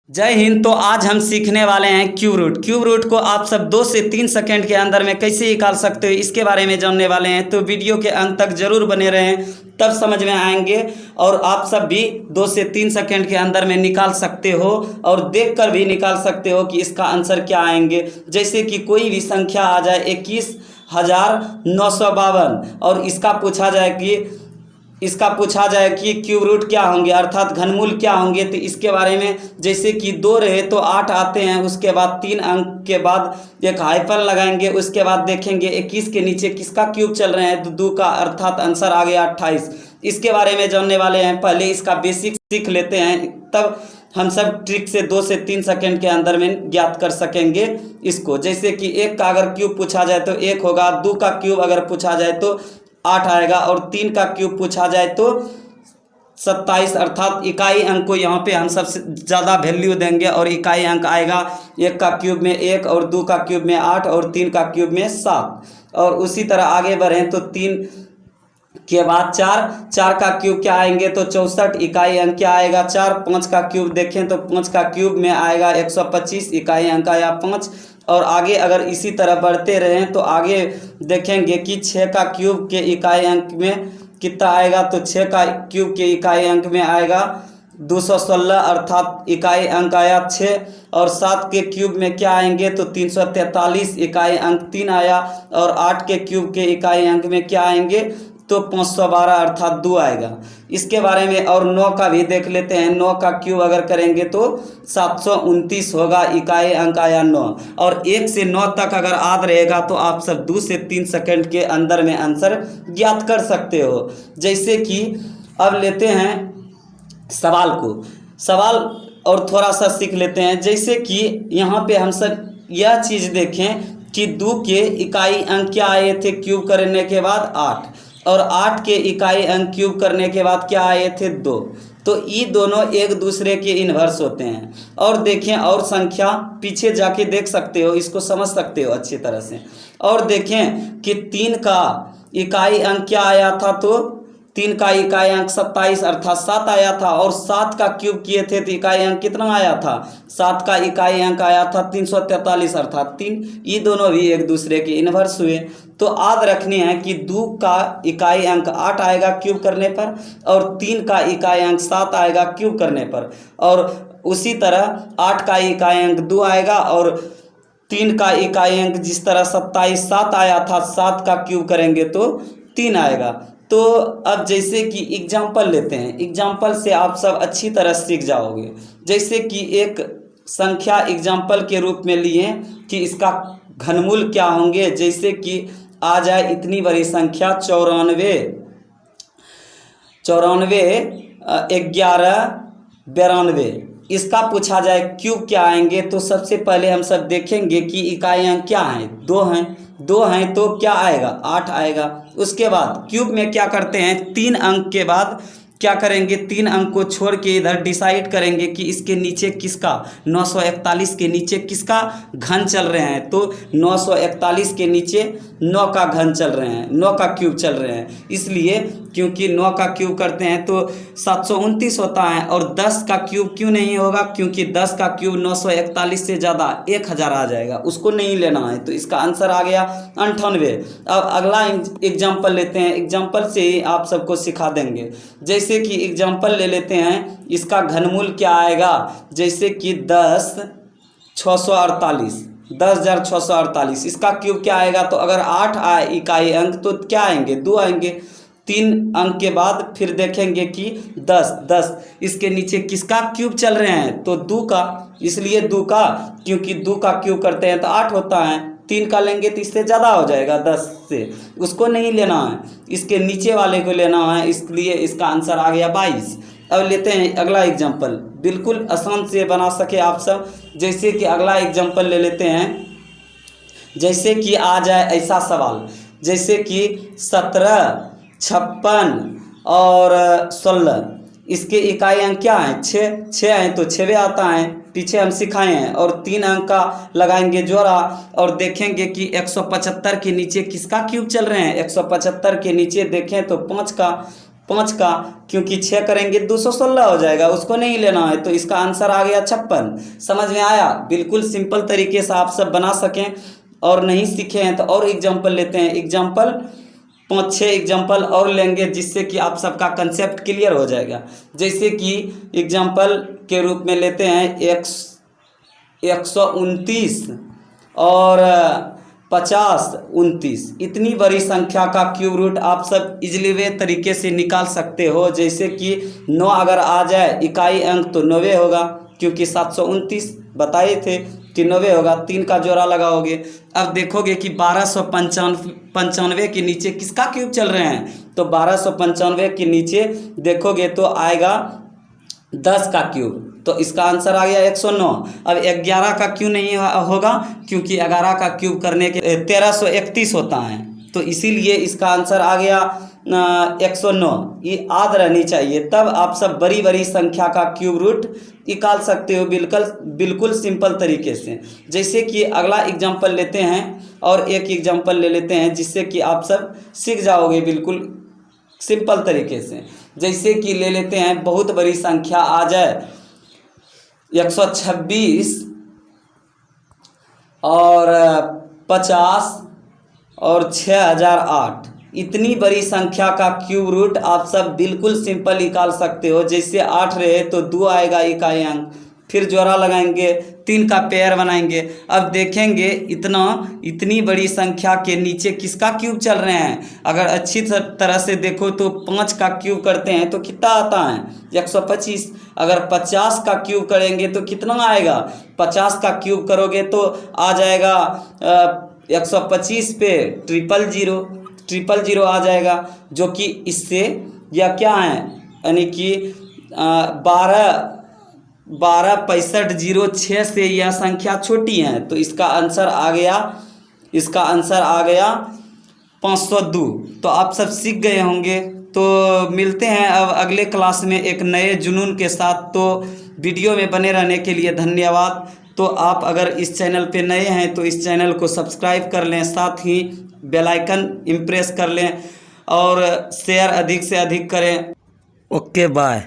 जय हिंद। तो आज हम सीखने वाले हैं क्यूब रूट। क्यूब रूट को आप सब 2 से 3 सेकंड के अंदर में कैसे निकाल सकते हो इसके बारे में जानने वाले हैं। तो वीडियो के अंत तक जरूर बने रहें, तब समझ में आएंगे। और आप सब भी 2 से 3 सेकंड के अंदर में निकाल सकते हो और देखकर भी निकाल सकते हो कि इसका आंसर क्या आएंगे। जैसे कि कोई भी संख्या आ जाए 21,952 और इसका पूछा जाए कि क्यूब रूट क्या होंगे अर्थात घनमूल क्या होंगे। तो इसके बारे में जैसे कि 2 रहे तो 8 आते हैं, उसके बाद 3 अंक के बाद एक हाइफन लगाएंगे, उसके बाद देखेंगे 21 के नीचे किसका क्यूब चल रहे हैं तो 2 का, अर्थात आंसर आ गया 28। इसके बारे में जानने वाले हैं। पहले इसका बेसिक सीख लेते हैं, तब हम सब ट्रिक से 2 से 3 सेकंड के अंदर में ज्ञात कर सकेंगे इसको। जैसे कि 1 का अगर क्यूब पूछा जाए तो 1 होगा, 2 का क्यूब अगर पूछा जाए तो 8 आएगा और 3 का क्यूब पूछा जाए तो 27, अर्थात इकाई अंक को यहाँ पे हम सबसे ज़्यादा वैल्यू देंगे और इकाई अंक आएगा 1 का क्यूब में 1 और 2 का क्यूब में 8 और 3 का क्यूब में 7। और उसी तरह आगे बढ़ें तो 3 के बाद 4 का क्यूब क्या आएंगे तो 64, इकाई अंक क्या आएगा 4। 5 का क्यूब देखें तो 5 का क्यूब में आएगा 125, इकाई अंक आया 5। और आगे अगर इसी तरह बढ़ते रहें तो आगे देखेंगे कि 6 का क्यूब के इकाई अंक में कितना आएगा तो 6 का क्यूब के इकाई अंक में आएगा 216, अर्थात इकाई अंक आया 6। और 7 के क्यूब में क्या आएंगे तो 343, इकाई अंक 3 आया। और 8 के क्यूब के इकाई अंक में क्या आएंगे तो 512, अर्थात 2 आएगा। इसके बारे में और 9 का भी देख लेते हैं। 9 का क्यूब अगर करेंगे तो 729 होगा, इकाई अंक आया 9। और 1 से 9 तक अगर याद रहेगा तो आप सब 2 से 3 सेकंड के अंदर में आंसर ज्ञात कर सकते हो। जैसे कि अब लेते हैं सवाल और थोड़ा सा सीख लेते हैं। जैसे कि यहाँ पे हम सब यह चीज़ देखें कि 2 के इकाई अंक क्या आए थे क्यूब करने के बाद 8, और 8 के इकाई अंक क्यूब करने के बाद क्या आए थे 2। तो ये दोनों एक दूसरे के इन्वर्स होते हैं। और देखें और संख्या पीछे जाके देख सकते हो, इसको समझ सकते हो अच्छी तरह से। और देखें कि 3 का इकाई अंक क्या आया था तो 3 का इकाई अंक 27, अर्थात 7 आया था। और 7 का क्यूब किए थे तो इकाई अंक कितना आया था 7 का इकाई अंक आया था 343, अर्थात 3। ये दोनों भी एक दूसरे के इन्वर्स हुए। तो याद रखनी है कि 2 का इकाई अंक 8 आएगा क्यूब करने पर और 3 का इकाई अंक 7 आएगा क्यूब करने पर। और उसी तरह 8 का इकाई अंक 2 आएगा और 3 का इकाई अंक जिस तरह 27 7 आया था, 7 का क्यूब करेंगे तो 3 आएगा। तो अब जैसे कि एग्जाम्पल लेते हैं, एग्जाम्पल से आप सब अच्छी तरह सीख जाओगे। जैसे कि एक संख्या एग्जाम्पल के रूप में लिए कि इसका घनमूल क्या होंगे। जैसे कि आ जाए इतनी बड़ी संख्या 94, 11, 92, इसका पूछा जाए क्यूब क्या आएंगे। तो सबसे पहले हम सब देखेंगे कि इकाई अंक क्या हैं 2 हैं तो क्या आएगा 8 आएगा। उसके बाद क्यूब में क्या करते हैं 3 अंक के बाद क्या करेंगे 3 अंक को छोड़ के इधर डिसाइड करेंगे कि इसके नीचे किसका 941 के नीचे किसका घन चल रहे हैं। तो 941 के नीचे 9 का घन चल रहे हैं, 9 का क्यूब चल रहे हैं। इसलिए क्योंकि 9 का क्यूब करते हैं तो 729 होता है। और 10 का क्यूब क्यों नहीं होगा, क्योंकि 10 का क्यूब 941 से ज़्यादा 1000 आ जाएगा, उसको नहीं लेना है। तो इसका आंसर आ गया 98। अब अगला एग्जाम्पल लेते हैं, एग्जाम्पल से ही आप सबको सिखा देंगे। जैसे कि एग्जाम्पल ले लेते हैं, इसका घनमूल क्या आएगा। जैसे कि 10,648, इसका क्यूब क्या आएगा तो अगर 8 आए इकाई अंक तो क्या आएंगे 2 आएंगे। 3 अंक के बाद फिर देखेंगे कि 10, इसके नीचे किसका क्यूब चल रहे हैं तो 2 का, इसलिए 2 का, क्योंकि 2 का क्यूब करते हैं तो 8 होता है। 3 का लेंगे तो इससे ज़्यादा हो जाएगा 10 से, उसको नहीं लेना है, इसके नीचे वाले को लेना है। इसलिए इसका आंसर आ गया 22। अब लेते हैं अगला एग्जाम्पल, बिल्कुल आसान से बना सके आप सब। जैसे कि अगला एग्जाम्पल ले लेते हैं। जैसे कि आ जाए ऐसा सवाल, जैसे कि 17, 56 और 16, इसके इकाई अंक क्या हैं 6 हैं तो 6 आता है, पीछे हम सिखाए हैं। और 3 अंक का लगाएंगे जोड़ा और देखेंगे कि 175 के नीचे किसका क्यूब चल रहे हैं। 175 के नीचे देखें तो 5 का, 5 का, क्योंकि 6 करेंगे 216 हो जाएगा, उसको नहीं लेना है। तो इसका आंसर आ गया 56। समझ में आया? बिल्कुल सिंपल तरीके से आप सब बना सकें। और नहीं सीखे हैं तो और एग्जाम्पल लेते हैं, एग्जाम्पल 5-6 एग्जाम्पल और लेंगे, जिससे कि आप सबका कंसेप्ट क्लियर हो जाएगा। जैसे कि एग्जाम्पल के रूप में लेते हैं 129 और 50, 29। इतनी बड़ी संख्या का क्यूब रूट आप सब इजली वे तरीके से निकाल सकते हो। जैसे कि 9 अगर आ जाए इकाई अंक तो 90 होगा, क्योंकि 729 बताए थे कि 90 होगा। 3 का जोड़ा लगाओगे। अब देखोगे कि 1295 के नीचे किसका क्यूब चल रहे हैं, तो 1295 के नीचे देखोगे तो आएगा 10 का क्यूब, तो इसका आंसर आ गया 109। अब 11 का क्यों नहीं होगा, क्योंकि 11 का क्यूब करने के 1331 होता है, तो इसीलिए इसका आंसर आ गया 109। ये याद रहनी चाहिए, तब आप सब बड़ी बड़ी संख्या का क्यूब रूट निकाल सकते हो बिल्कुल सिंपल तरीके से। जैसे कि अगला एग्जांपल लेते हैं और एक एग्जांपल ले लेते हैं, जिससे कि आप सब सीख जाओगे बिल्कुल सिंपल तरीके से। जैसे कि ले लेते हैं, बहुत बड़ी संख्या आ जाए 126 और 50 और 6008। इतनी बड़ी संख्या का क्यूब रूट आप सब बिल्कुल सिंपल निकाल सकते हो। जैसे 8 रहे तो 2 आएगा इकाई अंक, फिर जोड़ा लगाएंगे, 3 का पेयर बनाएंगे। अब देखेंगे इतनी बड़ी संख्या के नीचे किसका क्यूब चल रहे हैं। अगर अच्छी तरह से देखो तो 5 का क्यूब करते हैं तो कितना आता है 125। अगर 50 का क्यूब करेंगे तो कितना आएगा, 50 का क्यूब करोगे तो आ जाएगा 125 पे 000 आ जाएगा, जो कि इससे या क्या है, यानी कि 126506 से यह संख्या छोटी है, तो इसका आंसर आ गया 502। तो आप सब सीख गए होंगे। तो मिलते हैं अब अगले क्लास में एक नए जुनून के साथ। तो वीडियो में बने रहने के लिए धन्यवाद। तो आप अगर इस चैनल पे नए हैं तो इस चैनल को सब्सक्राइब कर लें, साथ ही बेल आइकन इम्प्रेस कर लें और शेयर अधिक से अधिक करें। Okay bye.